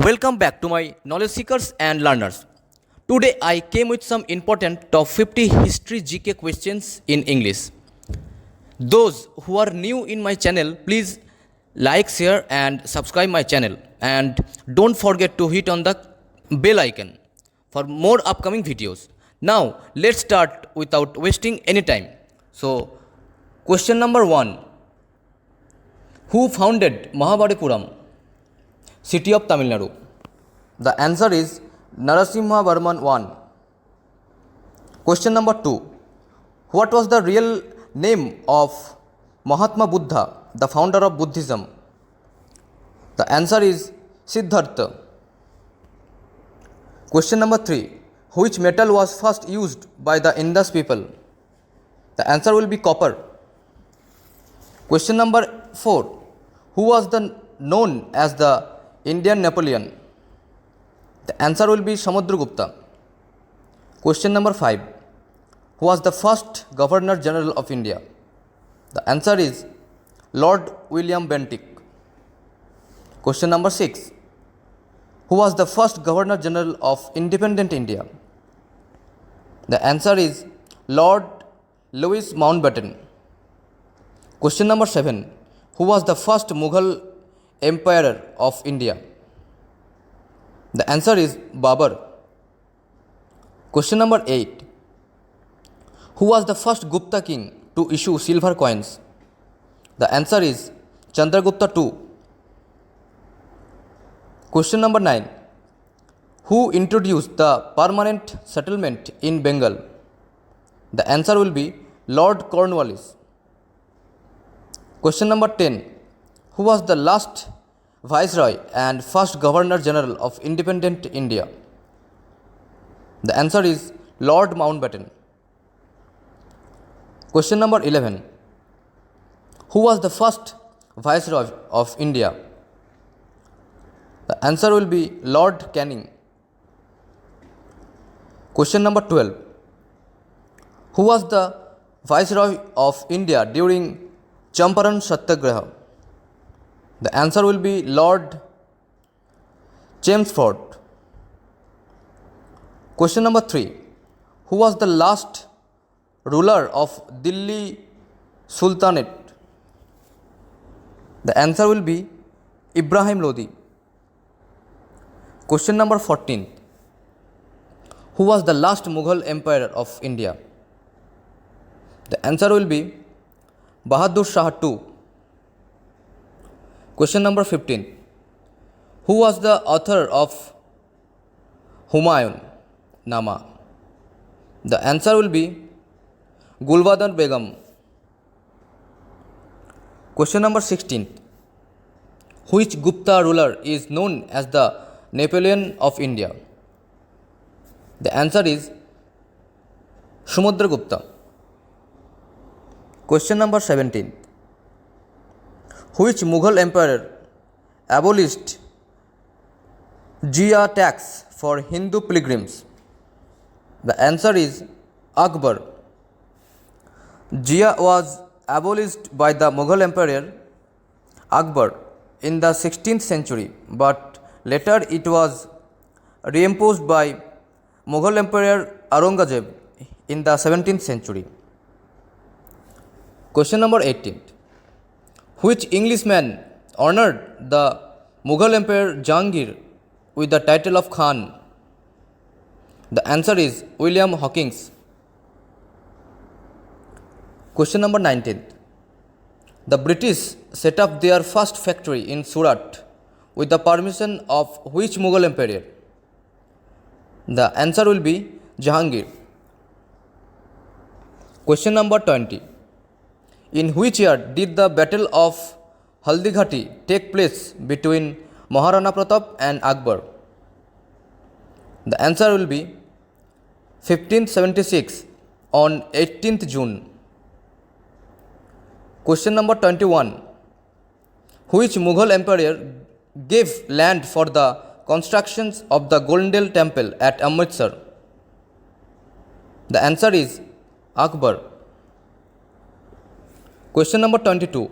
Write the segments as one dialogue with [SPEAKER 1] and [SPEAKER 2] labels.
[SPEAKER 1] Welcome back to my knowledge seekers and learners. Today I came with some important top 50 history GK questions in English. Those who are new in my channel, please like, share and subscribe my channel, and don't forget to hit on the bell icon for more upcoming videos. Now let's start without wasting any time. So question number 1. Who founded Mahabalipuram, city of Tamil Nadu? The answer is Narasimha Varman I. Question number 2. What was the real name of Mahatma Buddha, the founder of Buddhism? The answer is Siddhartha. Question number 3. Which metal was first used by the Indus people? The answer will be copper. Question number 4. Who was known as the Indian Napoleon? The answer will be Samudragupta. Question number 5. Who was the first Governor General of India? The answer is Lord William Bentinck. Question number 6. Who was the first Governor General of independent India? The answer is Lord Louis Mountbatten. Question number 7. Who was the first Mughal emperor of India? The answer is Babur. Question number 8. Who was the first Gupta king to issue silver coins? The answer is Chandragupta II. Question number 9. Who introduced the permanent settlement in Bengal? The answer will be Lord Cornwallis. Question number 10. Who was the last Viceroy and first Governor General of independent India? The answer is Lord Mountbatten. Question number 11. Who was the first Viceroy of India? The answer will be Lord Canning. Question number 12. Who was the Viceroy of India during Champaran Satyagraha? The answer will be Lord Chelmsford. Question number 3. Who was the last ruler of Delhi Sultanate? The answer will be Ibrahim Lodi. Question number 14. Who was the last Mughal emperor of India? The answer will be Bahadur Shah II. Question number 15. Who was the author of Humayun Nama? The answer will be Gulbadan Begum. Question number 16. Which Gupta ruler is known as the Napoleon of India? The answer is Samudragupta. Question number 17. Which Mughal emperor abolished jizya tax for Hindu pilgrims? The answer is Akbar. Jizya was abolished by the Mughal emperor Akbar in the 16th century, but later it was reimposed by Mughal emperor Aurangzeb in the 17th century. Question number 18. Which Englishman honored the Mughal Emperor Jahangir with the title of Khan? The answer is William Hawkins. Question number 19. The British set up their first factory in Surat with the permission of which Mughal emperor? The answer will be Jahangir. Question number 20. In which year did the Battle of Haldighati take place between Maharana Pratap and Akbar? The answer will be 1576 on 18th June. Question number 21. Which Mughal emperor gave land for the constructions of the Golden Temple at Amritsar? The answer is Akbar. Question number 22.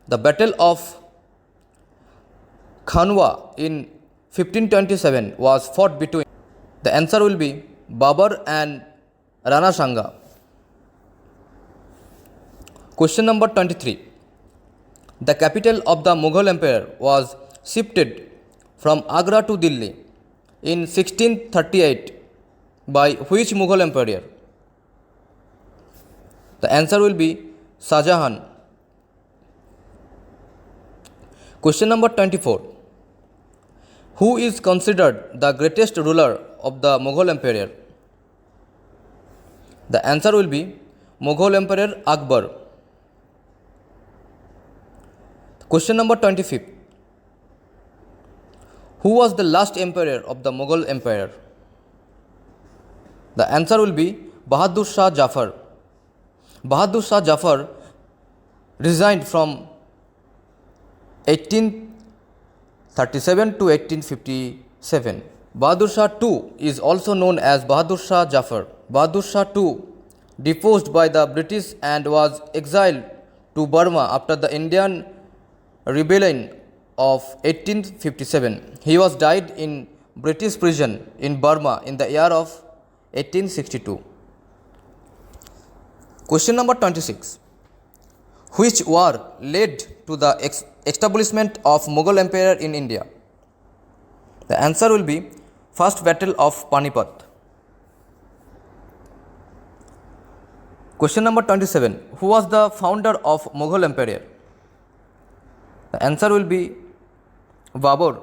[SPEAKER 1] The Battle of Khanwa in 1527 was fought between? The answer will be Babur and Rana Sanga. Question number 23. The capital of the Mughal Empire was shifted from Agra to Delhi in 1638 by which Mughal emperor? The answer will be Shah Jahan. Question number 24. Who is considered the greatest ruler of the Mughal Empire? The answer will be Mughal Emperor Akbar. Question number 25. Who was the last emperor of the Mughal Empire? The answer will be Bahadur Shah Jafar. Bahadur Shah Jafar resigned from 1837 to 1857. Bahadur Shah II is also known as Bahadur Shah Jafar. Bahadur Shah II deposed by the British and was exiled to Burma after the Indian rebellion of 1857. He was died in British prison in Burma in the year of 1862. Question number 26. Which war led to the establishment of Mughal Empire in India? The answer will be First Battle of Panipat. Question number 27. Who was the founder of Mughal Empire? The answer will be Babur.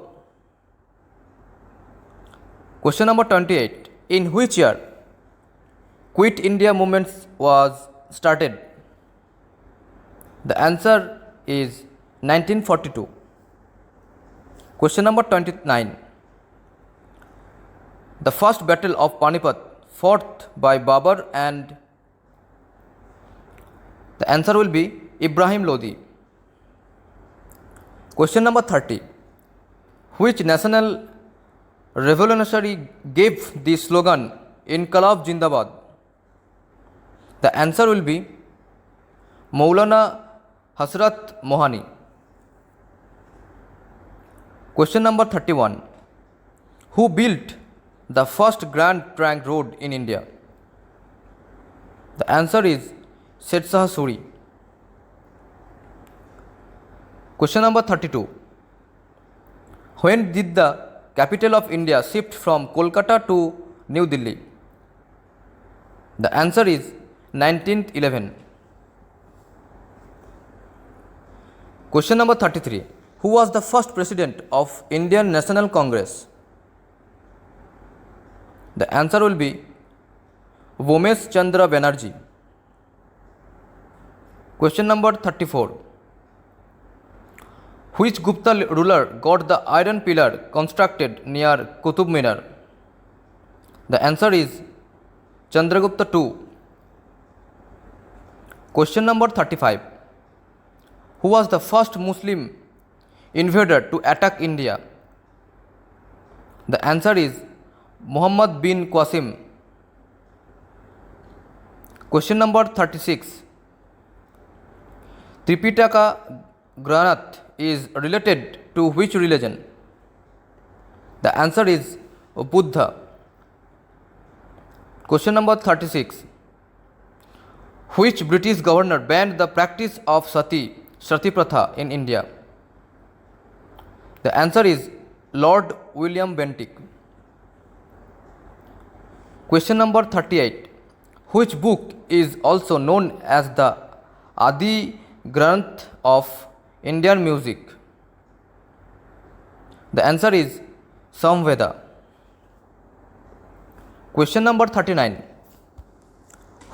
[SPEAKER 1] Question number 28. In which year Quit India movement was started? The answer is 1942. Question number 29. The first battle of Panipat fought by Babur and the answer will be Ibrahim Lodi. Question number 30. Which national revolutionary gave the slogan Inqilab Zindabad? The answer will be Maulana Hasrat Mohani. Question number 31. Who built the first Grand Trunk Road in India? The answer is Sher-Shah Suri. Question number 32. When did the capital of India shift from Kolkata to New Delhi? The answer is 1911. Question number 33. Who was the first president of Indian National Congress? The answer will be Vomesh Chandra Banerjee. Question number 34. Which Gupta ruler got the iron pillar constructed near Qutub Minar? The answer is Chandragupta II. Question number 35. Who was the first Muslim invader to attack India? The answer is Muhammad bin Qasim. Question number 36. Tripitaka Granth is related to which religion? The answer is Buddha. Question number 36. Which British governor banned the practice of Sati Pratha in India? The answer is Lord William Bentinck. Question number 38. Which book is also known as the Adi Granth of Indian music? The answer is Samveda. Question number 39.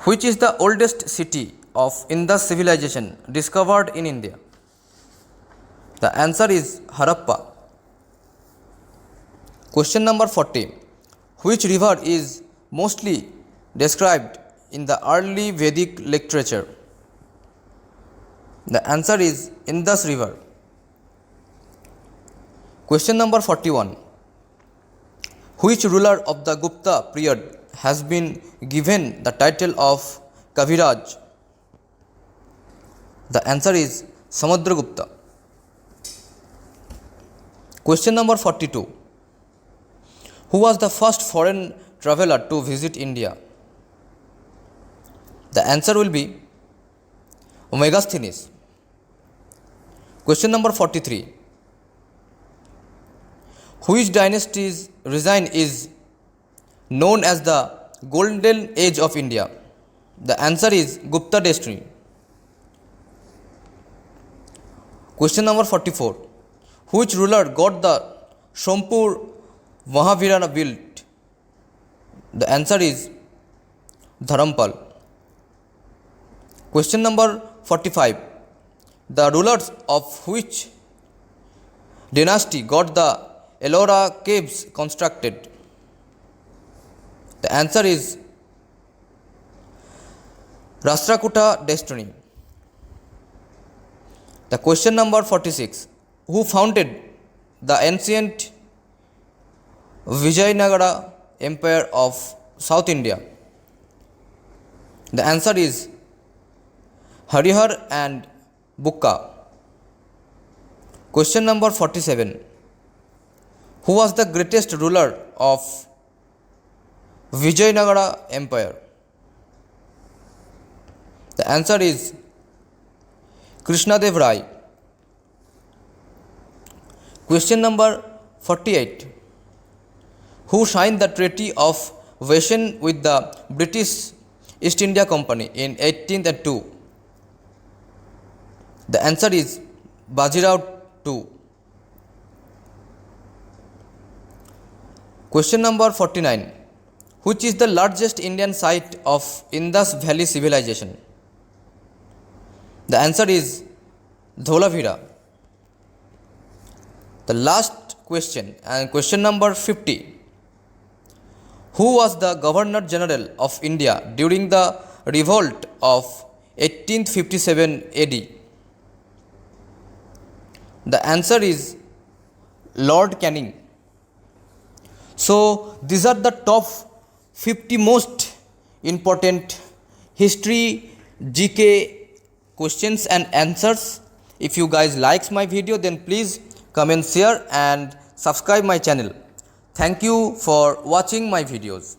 [SPEAKER 1] Which is the oldest city of Indus civilization discovered in India? The answer is Harappa. Question number 40. Which river is mostly described in the early Vedic literature? The answer is Indus River. Question number 41. Which ruler of the Gupta period has been given the title of Kaviraj? The answer is Samudragupta. Question number 42. Who was the first foreign traveler to visit India? The answer will be Megasthenes. Question number 43. Which dynasty's reign is known as the Golden Age of India? The answer is Gupta dynasty. Question number 44. Which ruler got the Sompur Mahavira built? The answer is Dharampal. Question number 45. The rulers of which dynasty got the Ellora caves constructed? The answer is Rashtrakuta dynasty. The question number 46. Who founded the ancient Vijayanagara Empire of South India? The answer is Harihar and Bukka. Question number 47. Who was the greatest ruler of Vijayanagara Empire? The answer is Krishnadev Rai. Question number 48. Who signed the Treaty of Wesson with the British East India Company in 1802? The answer is Bajirao II. Question number 49. Which is the largest Indian site of Indus Valley Civilization? The answer is Dholavira. The last question and question number 50. Who was the Governor General of India during the revolt of 1857 AD? The answer is Lord Canning. So these are the top 50 most important history GK questions and answers. If you guys likes my video, then please comment, share and subscribe my channel. Thank you for watching my videos.